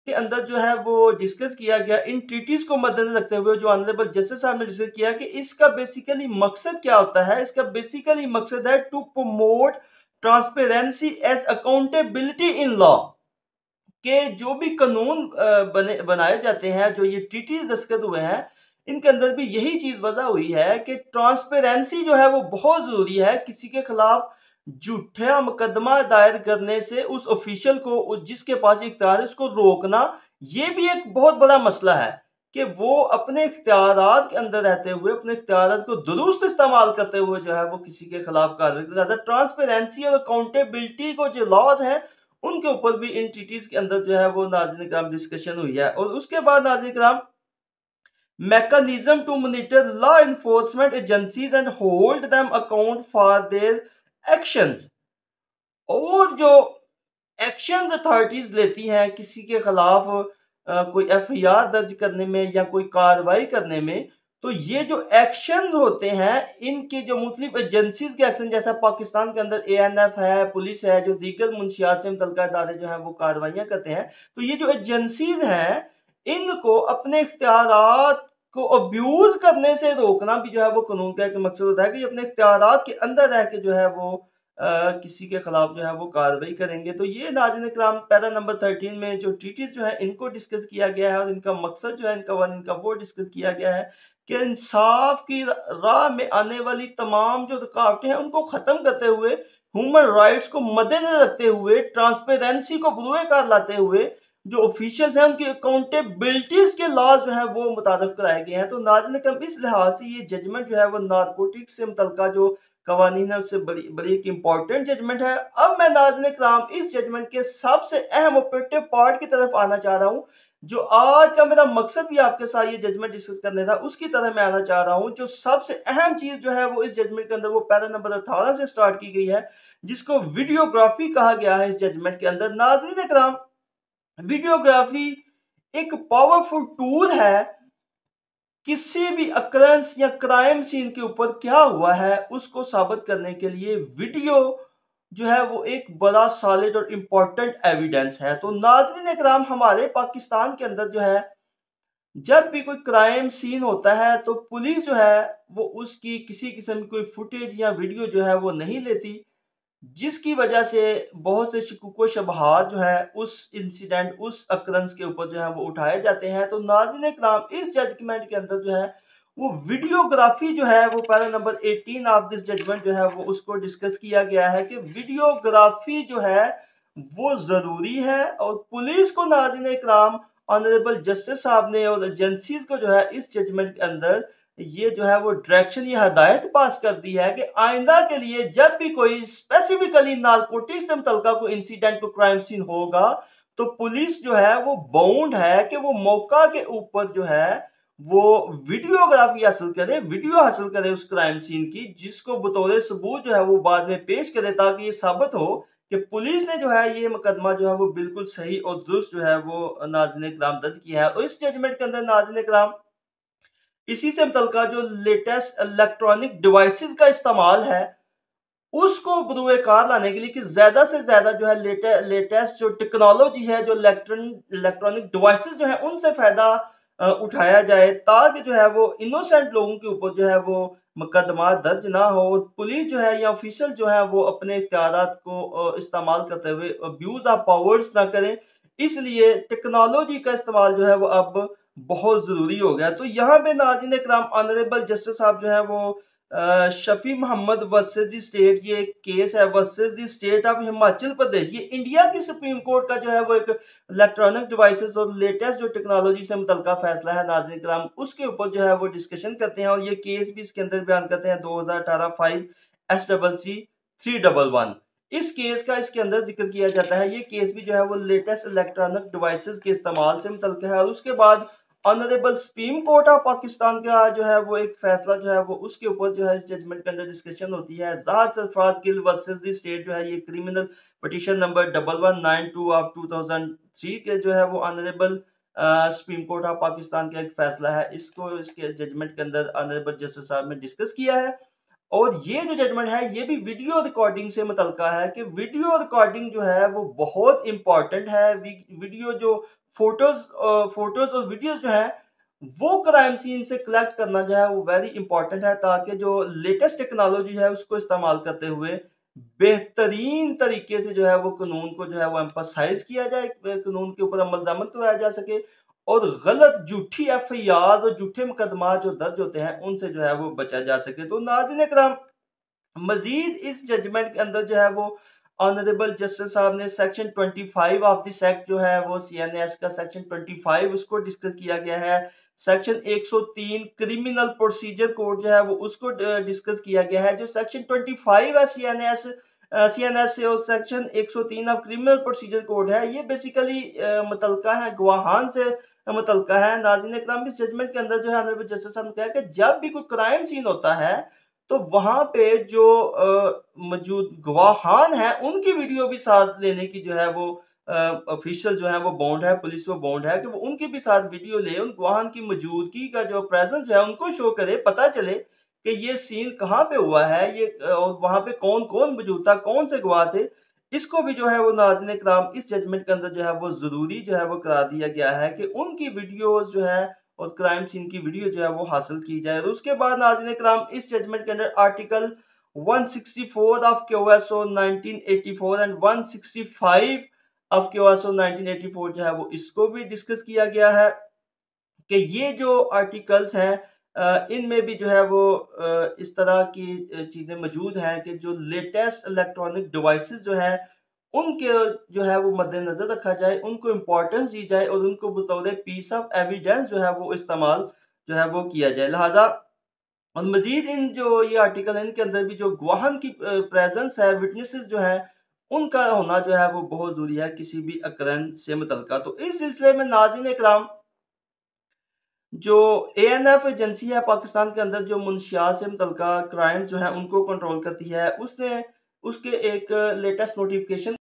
के अंदर जो है वो डिस्कस किया गया, इन ट्रीटीज को मद्देनजर रखते हुए जो ऑनरेबल जस्टिस साहब ने डिस्कस किया कि इसका बेसिकली मकसद क्या होता है। इसका बेसिकली मकसद है to promote transparency as accountability in law, के जो भी कानून बनाए जाते हैं, जो ये ट्रीटीज दस्तखत हुए हैं, इनके अंदर भी यही चीज वजह हुई है कि ट्रांसपेरेंसी जो है वो बहुत जरूरी है। किसी के खिलाफ झूठा मुकदमा दायर करने से उस ऑफिशियल को, जिसके पास इख्तियार है, उसको रोकना, ये भी एक बहुत बड़ा मसला है कि वो अपने इख्तियारात के अंदर रहते हुए, अपने इख्तियारात को दुरुस्त इस्तेमाल करते हुए जो है वो किसी के खिलाफ कार्रवाई करता है। ट्रांसपेरेंसी और अकाउंटेबिलिटी को जो लॉज हैं, उनके ऊपर भी इन ट्रीटीज के अंदर जो है वो नाज़रीन किराम डिस्कशन हुई है। और उसके बाद नाज़रीन किराम, mechanism to monitor law enforcement agencies and hold them account for their actions, और जो एक्शंस अथॉरिटीज लेती हैं किसी के खिलाफ कोई एफआईआर दर्ज करने में या कोई कार्रवाई करने में, तो ये जो एक्शंस होते हैं, इनके जो मुख्तलिफ एजेंसीज के एक्शन, जैसा पाकिस्तान के अंदर एएनएफ है, पुलिस है, जो दीगर मुंशियात से मुतल्लिका इदारे जो हैं वो कार्रवाइयां करते हैं, तो ये जो एजेंसीज हैं, इनको अपने इख्तियारात को अब्यूज करने से रोकना भी जो है वो कानून का एक मकसद होता है कि अपने इख्तियारात के अंदर रह के जो है वो किसी के खिलाफ जो है वो कार्रवाई करेंगे। तो ये नाज़रीन इकराम पैरा नंबर 13 में जो ट्रीटीज जो है इनको डिस्कस किया गया है, और इनका मकसद जो है इनका इनका वो डिस्कस किया गया है कि इंसाफ की राह में आने वाली तमाम जो रुकावटें हैं उनको खत्म करते हुए, ह्यूमन राइट्स को मद्देनजर रखते हुए, ट्रांसपेरेंसी को बुरुए कार लाते हुए, जो ऑफिशियल्स हैं उनकी अकाउंटेबिलिटीज के लॉज जो है वो मुतारफ कराए गए हैं। तो नाज़रीन इकराम इस लिहाज से ये जजमेंट जो है वो नारकोटिक्स से मुतल्लिका जो कवानीन है उससे बड़ी बड़ी एक इंपॉर्टेंट जजमेंट है। अब मैं नाज़रीन इकराम इस जजमेंट के सबसे अहम ऑपरेटिव पार्ट की तरफ आना चाह रहा हूँ, जो आज का मेरा मकसद भी आपके साथ ये जजमेंट डिस्कस करने था, उसकी तरह मैं आना चाह रहा हूँ। जो सबसे अहम चीज जो है वो इस जजमेंट के अंदर वो पैरा नंबर 18 से स्टार्ट की गई है, जिसको वीडियोग्राफी कहा गया है। इस जजमेंट के अंदर नाज़रीन इकराम, वीडियोग्राफी एक पावरफुल टूल है। किसी भी अकरेंस या क्राइम सीन के ऊपर क्या हुआ है उसको साबित करने के लिए वीडियो जो है वो एक बड़ा सॉलिड और इंपॉर्टेंट एविडेंस है। तो नाज़रीन इकराम, हमारे पाकिस्तान के अंदर जो है, जब भी कोई क्राइम सीन होता है तो पुलिस जो है वो उसकी किसी किस्म की कोई फुटेज या वीडियो जो है वो नहीं लेती, जिसकी वजह से बहुत से शिकूक शबहात जो है उस इंसिडेंट, उस अकरंस के ऊपर जो है वो उठाए जाते हैं। तो नाज़रीन इकराम, इस जजमेंट के अंदर जो है वो वीडियोग्राफी जो है वो para number 18 of this judgement जो है वो उसको डिस्कस किया गया है कि वीडियोग्राफी जो है वो जरूरी है। और पुलिस को नाज़रीन इकराम, ऑनरेबल जस्टिस साहब ने और एजेंसीज को जो है इस जजमेंट के अंदर ये जो है वो डायरेक्शन, ये हदायत पास कर दी है कि आइंदा के लिए जब भी कोई स्पेसिफिकली नारकोटिक्स से मुतल्लिका कोई इंसिडेंट, को क्राइम सीन होगा, तो पुलिस जो है वो बाउंड है कि वो मौका के ऊपर जो है वो वीडियोग्राफी हासिल करे, वीडियो हासिल करे उस क्राइम सीन की, जिसको बतौर सबूत जो है वो बाद में पेश करे, ताकि ये साबित हो कि पुलिस ने जो है ये मुकदमा जो है वो बिल्कुल सही और दुरुस्त जो है वो नाज़रीन इकराम दर्ज किया है। और इस जजमेंट के अंदर नाज़रीन इकराम, इसी से मुतल्लिका जो लेटेस्ट इलेक्ट्रॉनिक डिवाइसेस का इस्तेमाल है उसको बरूए कार लाने के लिए कि ज्यादा से ज्यादा जो है लेटेस्ट जो टेक्नोलॉजी है, जो इलेक्ट्रॉनिक डिवाइसेस जो है उनसे फायदा उठाया जाए, ताकि जो है वो इनोसेंट लोगों के ऊपर जो है वो मुकदमा दर्ज ना हो, पुलिस जो है या ऑफिशियल जो है वो अपने इख्तियारात को इस्तेमाल करते हुए अब्यूज ऑफ पावर्स ना करें। इसलिए टेक्नोलॉजी का इस्तेमाल जो है वो अब बहुत जरूरी हो गया। तो यहाँ पे नाज़रीन इकराम, ऑनरेबल जस्टिस साहब जो है वो Shafi Mohammad versus the state, ये एक केस है versus the state of Himachal Pradesh. ये इंडिया की सुप्रीम कोर्ट का जो है वो एक इलेक्ट्रॉनिक डिवाइसेस और लेटेस्ट जो टेक्नोलॉजी से मुतल्लिका फैसला है नाज़रीन इकराम, उसके ऊपर जो है वो डिस्कशन करते हैं। और ये केस भी इसके अंदर बयान करते हैं 2018 5 SCC 311। इस केस का इसके अंदर जिक्र किया जाता है। ये केस भी जो है वो लेटेस्ट इलेक्ट्रॉनिक डिवाइसेस के इस्तेमाल से मुतल्लिका है। और उसके बाद honourable supreme court of Pakistan का जो है वो एक फैसला जो है वो उसके ऊपर जो है इस जजमेंट के अंदर डिस्कशन होती है। जाद Sarfaraz Gill versus the state जो है, ये क्रिमिनल पिटीशन नंबर 1192 ऑफ 2003 के जो है वो honourable supreme court of Pakistan का एक फैसला है। इसको इसके जजमेंट के अंदर ऑनरेबल जस्टिस साहब ने डिस्कस किया है। और ये जो जजमेंट है ये भी वीडियो रिकॉर्डिंग से मुतल्का है कि वीडियो रिकॉर्डिंग जो है वो बहुत इंपॉर्टेंट है। वीडियो जो फोटोज और वीडियोस जो है वो क्राइम सीन से कलेक्ट करना जो है वो वेरी इंपॉर्टेंट है, ताकि जो लेटेस्ट टेक्नोलॉजी है उसको इस्तेमाल करते हुए बेहतरीन तरीके से जो है वो कानून को जो है वो एम्फसाइज किया जाए, कानून के ऊपर अमल दरामद करवाया जा सके, और गलत झूठी एफआईआर और झूठे मुकदमा जो दर्ज होते हैं उनसे जो है वो बचा जा सके। तो नाज़रीन इकराम, मजीद इस जजमेंट के अंदर जो है वो ऑनरेबल जस्टिस साहब ने सेक्शन 25 ऑफ दिस एक्ट जो है वो सीएनएस का सेक्शन 25 उसको डिस्कस किया गया है। सेक्शन 103 क्रिमिनल प्रोसीजर कोड जो है वो उसको डिस्कस किया गया है। जो सेक्शन 25 है सीएनएस से, और section 103 of criminal procedure code है, ये बेसिकली मुतलका है गवाहान से मुतलका है। नाज़रीन इकराम, इस जजमेंट के अंदर जो है ऑनरेबल जस्टिस साहब ने कहा कि जब भी कोई क्राइम सीन होता है तो वहां पे जो मौजूद गवाहान है उनकी वीडियो भी साथ लेने की जो है वो ऑफिशियल जो है वो बॉन्ड है, पुलिस वो बॉन्ड है कि वो उनकी भी साथ वीडियो ले, उन गवाहान की मौजूदगी का जो प्रेजेंस है उनको शो करे, पता चले कि ये सीन कहाँ पे हुआ है, ये और वहां पे कौन कौन मौजूद था, कौन से गवाह थे। इसको भी जो है वो नाज़रीन इकराम इस जजमेंट के अंदर जो है वो जरूरी जो है वो करार दिया गया है कि उनकी वीडियोस जो है और क्राइम सीन की वीडियो जो है वो हासिल की जाए। और उसके बाद नाज़रीन इकराम इस जजमेंट के अंदर आर्टिकल 164 ऑफ क्यूएसओ 1984 एंड 165 ऑफ क्यूएसओ 1984 जो है वो इसको भी डिस्कस किया गया है कि ये जो आर्टिकल्स हैं इनमें भी जो है वो इस तरह की चीजें मौजूद हैं कि जो लेटेस्ट इलेक्ट्रॉनिक डिवाइसेस जो हैं उनके जो है वो मद्देनजर रखा जाए, उनको इम्पोर्टेंस दी जाए और उनको बतौर पीस ऑफ एविडेंस जो है वो इस्तेमाल जो है वो किया जाए। लिहाजा और मजीद इन जो ये आर्टिकल है इनके अंदर भी जो गवाहन की प्रेजेंस है, विटनेसेस जो है उनका होना जो है वो बहुत जरूरी है किसी भी अकरंस से मुतलका। तो इस सिलसिले में नाज़रीन इकराम, जो एएनएफ एजेंसी है पाकिस्तान के अंदर जो मुनशियात से मुतल्लिका क्राइम जो है उनको कंट्रोल करती है, उसने उसके एक लेटेस्ट नोटिफिकेशन